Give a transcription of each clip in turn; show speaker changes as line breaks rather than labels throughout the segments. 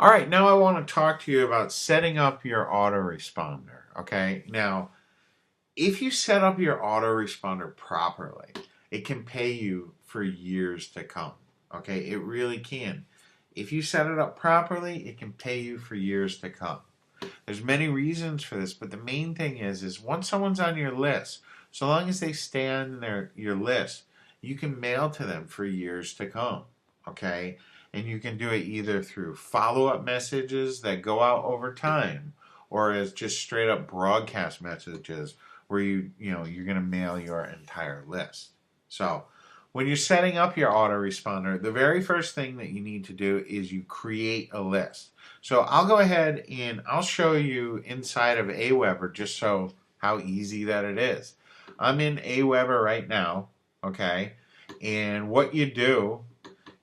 All right, now I want to talk to you about setting up your autoresponder. Okay, now if you set up your autoresponder properly, it can pay you for years to come. Okay, it really can. If you set it up properly, it can pay you for years to come. There's many reasons for this, but the main thing is once someone's on your list, so long as they stay on your list, you can mail to them for years to come. Okay? And you can do it either through follow-up messages that go out over time or as just straight up broadcast messages where you're going to mail your entire list. So, when you're setting up your autoresponder, the very first thing that you need to do is you create a list. So I'll go ahead and I'll show you inside of Aweber just so how easy that it is. I'm in Aweber right now, okay? And what you do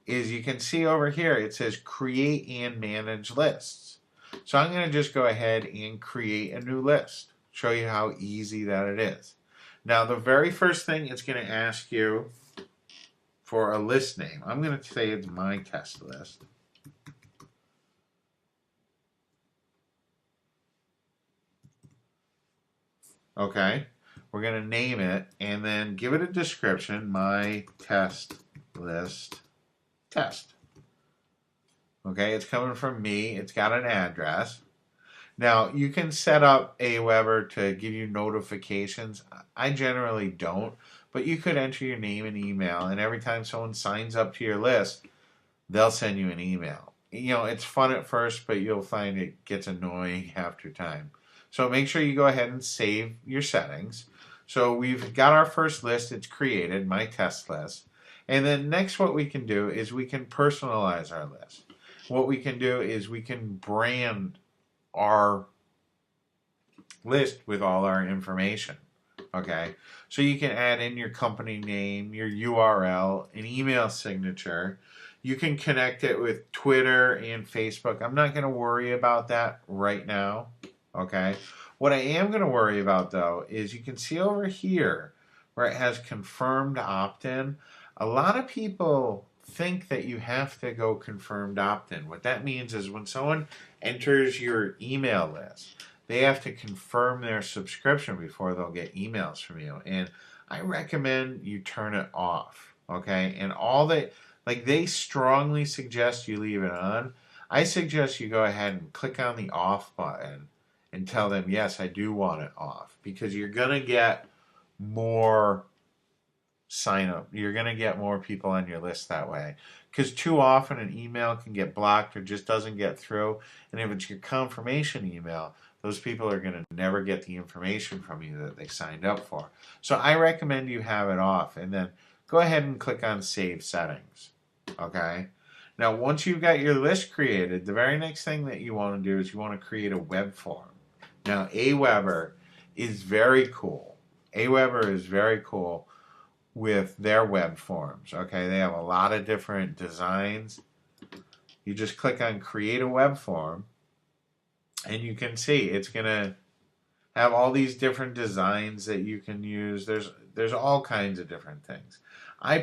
is you can see over here it says create and manage lists. So I'm going to just go ahead and create a new list. Show you how easy that it is. Now the very first thing it's going to ask you for a list name. I'm going to say it's my test list. Okay, we're going to name it and then give it a description, my test list test. Okay, it's coming from me. It's got an address. Now, you can set up Aweber to give you notifications. I generally don't, but you could enter your name and email, and every time someone signs up to your list, they'll send you an email. You know, it's fun at first, but you'll find it gets annoying after time. So make sure you go ahead and save your settings. So we've got our first list, it's created, my test list. And then next what we can do is we can personalize our list. What we can do is we can brand our list with all our information. Okay, so you can add in your company name, your URL, an email signature. You can connect it with Twitter and Facebook. I'm not going to worry about that right now. Okay, what I am going to worry about though is you can see over here where it has confirmed opt-in. A lot of people think that you have to go confirmed opt-in. What that means is when someone enters your email list, they have to confirm their subscription before they'll get emails from you. And I recommend you turn it off. Okay, and they strongly suggest you leave it on. I suggest you go ahead and click on the off button and tell them, yes, I do want it off, because you're going to get more sign up. You're going to get more people on your list that way. Because too often an email can get blocked or just doesn't get through. And if it's your confirmation email, those people are going to never get the information from you that they signed up for. So I recommend you have it off and then go ahead and click on Save Settings. Okay? Now, once you've got your list created, the very next thing that you want to do is you want to create a web form. Now, Aweber is very cool. Aweber is very cool with their web forms. Okay, they have a lot of different designs. You just click on Create a Web Form, and you can see it's going to have all these different designs that you can use. There's all kinds of different things. I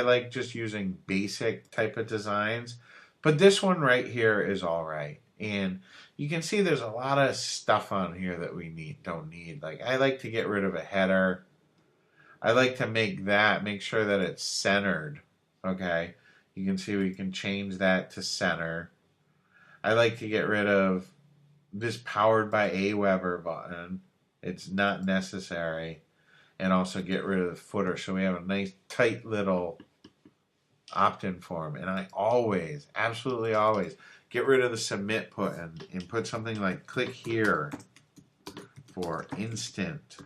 like just using basic type of designs, but this one right here is all right. And you can see there's a lot of stuff on here that we don't need. Like, I like to get rid of a header. I like to make sure that it's centered. Okay, you can see we can change that to center. I like to get rid of this Powered by Aweber button. It's not necessary. And also get rid of the footer so we have a nice tight little opt-in form. And I always, absolutely always, get rid of the submit button and put something like click here for instant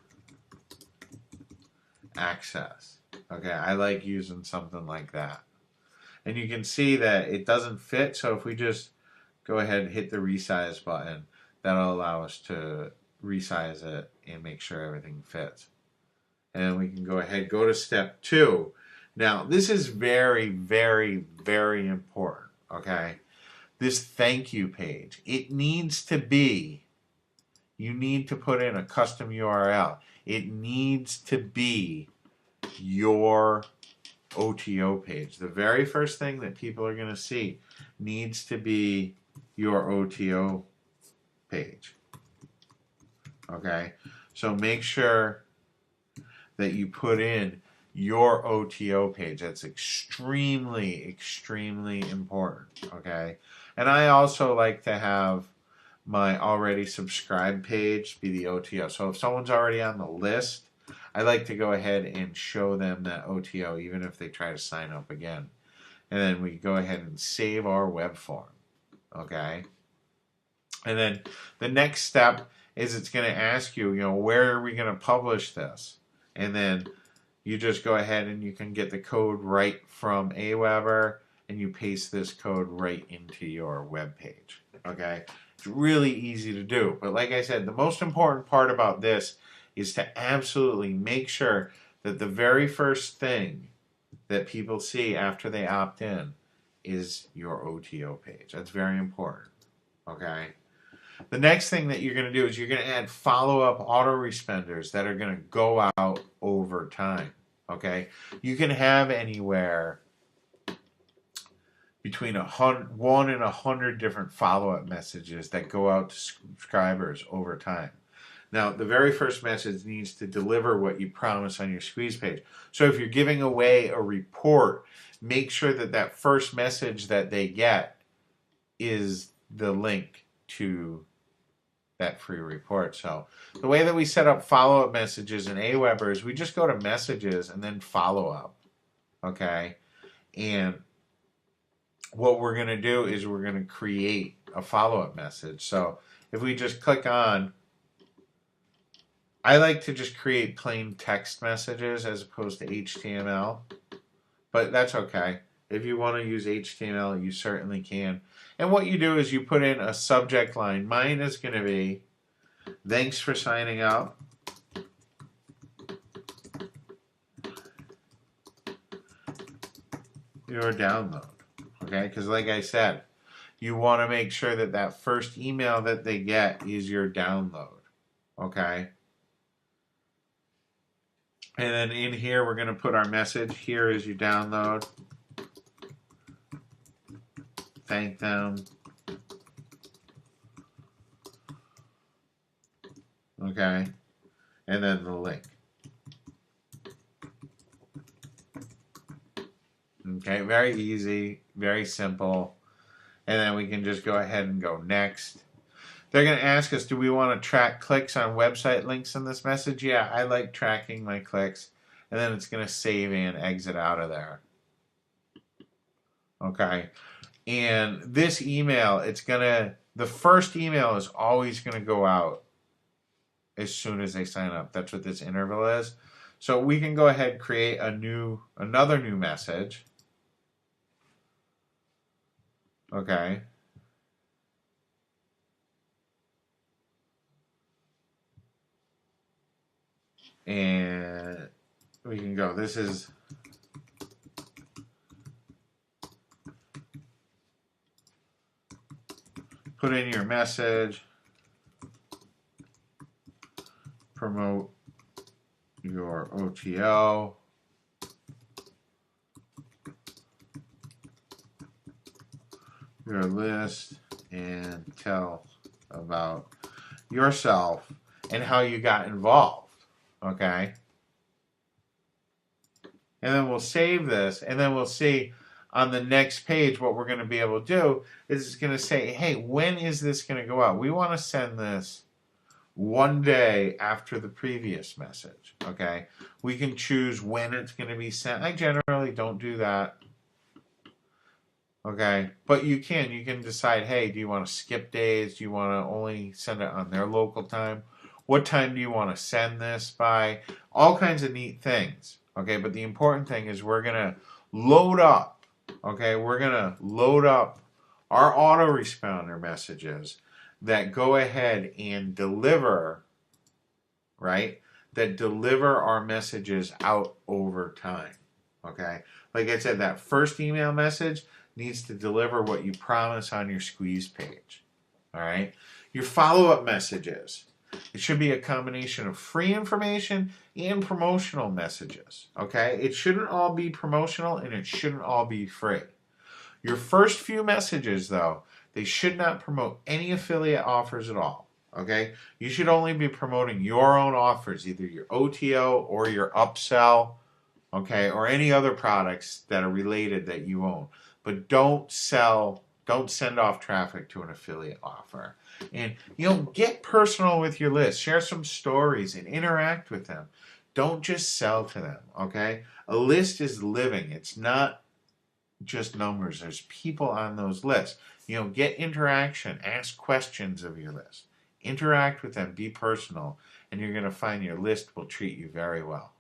access. Okay, I like using something like that. And you can see that it doesn't fit, so if we just go ahead and hit the resize button, that'll allow us to resize it and make sure everything fits. And we can go ahead, go to step 2. Now, this is very, very, very important, okay? This thank you page, it needs to be, you need to put in a custom URL. It needs to be your OTO page. The very first thing that people are going to see needs to be your OTO page. Okay, so make sure that you put in your OTO page. That's extremely, extremely important. Okay, and I also like to have my already subscribed page be the OTO. So if someone's already on the list, I like to go ahead and show them that OTO, even if they try to sign up again. And then we go ahead and save our web form. Okay, and then the next step is it's going to ask you, where are we going to publish this? And then you just go ahead and you can get the code right from Aweber, and you paste this code right into your web page. Okay, it's really easy to do. But like I said, the most important part about this is to absolutely make sure that the very first thing that people see after they opt in is your OTO page. That's very important. Okay. The next thing that you're going to do is you're going to add follow-up autoresponders that are going to go out over time. Okay, you can have anywhere between 1 and 100 different follow-up messages that go out to subscribers over time. Now, the very first message needs to deliver what you promise on your squeeze page. So if you're giving away a report, make sure that that first message that they get is the link to that free report. So the way that we set up follow-up messages in Aweber is we just go to messages and then follow-up. Okay? And what we're going to do is we're going to create a follow-up message. So if we just click on, I like to just create plain text messages as opposed to HTML, but that's okay. If you want to use HTML, you certainly can. And what you do is you put in a subject line. Mine is going to be, thanks for signing up. Your download. Okay, because like I said, you want to make sure that that first email that they get is your download. Okay. And then in here, we're going to put our message. Here is your download. Thank them. Okay. And then the link. Okay, very easy, very simple. And then we can just go ahead and go next. They're going to ask us, do we want to track clicks on website links in this message? Yeah, I like tracking my clicks. And then it's going to save and exit out of there. Okay. And this email, the first email is always going to go out as soon as they sign up. That's what this interval is. So we can go ahead and create another new message. Okay. And we can go, this is put in your message, promote your OTO, your list, and tell about yourself and how you got involved. Okay? And then we'll save this, and then we'll see on the next page what we're going to be able to do is it's going to say, hey, when is this going to go out? We want to send this one day after the previous message. Okay? We can choose when it's going to be sent. I generally don't do that. Okay? But you can decide, hey, do you want to skip days? Do you want to only send it on their local time? What time do you want to send this by? All kinds of neat things. Okay, but the important thing is we're going to load up. Okay, we're going to load up our autoresponder messages that go ahead and deliver, right? That deliver our messages out over time. Okay, like I said, that first email message needs to deliver what you promise on your squeeze page. All right, your follow-up messages. It should be a combination of free information and promotional messages, okay? It shouldn't all be promotional and it shouldn't all be free. Your first few messages, though, They should not promote any affiliate offers at all. Okay? You should only be promoting your own offers, either your OTO or your upsell, okay, or any other products that are related that you own. But don't send off traffic to an affiliate offer. And get personal with your list. Share some stories and interact with them. Don't just sell to them, okay? A list is living. It's not just numbers. There's people on those lists. Get interaction. Ask questions of your list. Interact with them. Be personal. And you're going to find your list will treat you very well.